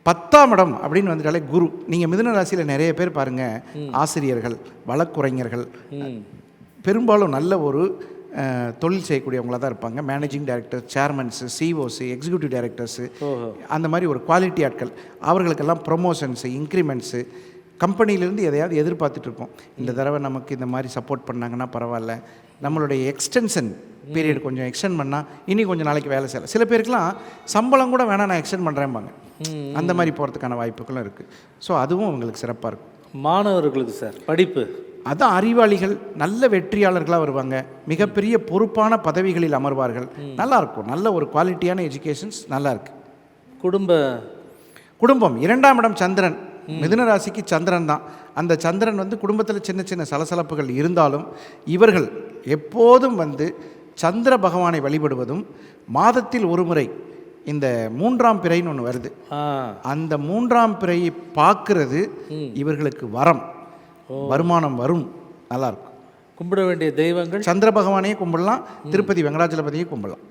10ஆம் இடம் அப்படின்னு வந்துட்டாலே குரு. நீங்கள் மிதுன ராசியில் நிறைய பேர் பாருங்கள், ஆசிரியர்கள், வழக்குரைஞர்கள், பெரும்பாலும் நல்ல ஒரு தொழில் செய்யக்கூடியவங்களாக தான் இருப்பாங்க. மேனேஜிங் டைரக்டர், சேர்மன்ஸு, சிஓஸு, எக்ஸிக்யூட்டிவ் டைரக்டர்ஸு, அந்த மாதிரி ஒரு குவாலிட்டி ஆட்கள். அவர்களுக்கெல்லாம் ப்ரொமோஷன்ஸு, இன்க்ரிமெண்ட்ஸு, கம்பெனிலேருந்து எதையாவது எதிர்பார்த்துட்ருப்போம். இந்த தடவை நமக்கு இந்த மாதிரி சப்போர்ட் பண்ணாங்கன்னா பரவாயில்ல, நம்மளுடைய எக்ஸ்டென்ஷன் பீரியட் கொஞ்சம் எக்ஸ்டெண்ட் பண்ணால் இன்னும் கொஞ்சம் நாளைக்கு வேலை செய்யலாம். சில பேருக்குலாம் சம்பளம் கூட வேணாம், நான் எக்ஸ்டெண்ட் பண்ணுறேன்பாங்க. அந்த மாதிரி போகிறதுக்கான வாய்ப்புகளும் இருக்குது. ஸோ அதுவும் உங்களுக்கு சிறப்பாக இருக்கும். மாணவர்களுக்கு சார் படிப்பு, அதான் அறிவாளிகள் நல்ல வெற்றியாளர்களாக வருவாங்க, மிகப்பெரிய பொறுப்பான பதவிகளில் அமர்வார்கள். நல்லாயிருக்கும், நல்ல ஒரு குவாலிட்டியான எஜுகேஷன்ஸ் நல்லாயிருக்கு. குடும்பம் 2ஆம் இடம் சந்திரன். மிதுன ராசிக்கு சந்திரன் தான். அந்த சந்திரன் வந்து குடும்பத்தில் சின்ன சின்ன சலசலப்புகள் இருந்தாலும் இவர்கள் எப்போதும் வந்து சந்திர பகவானை வழிபடுவதும், மாதத்தில் ஒரு முறை இந்த 3ஆம் பிறைன்னு ஒன்று வருது, அந்த 3ஆம் பிறையை பார்க்கறது இவர்களுக்கு வரம், வருமானம் வரும். நல்லாயிருக்கும். கும்பிட வேண்டிய தெய்வங்கள், சந்திர பகவானையே கும்பிடலாம், திருப்பதி வெங்கடாச்சலபதியை கும்பிடலாம்.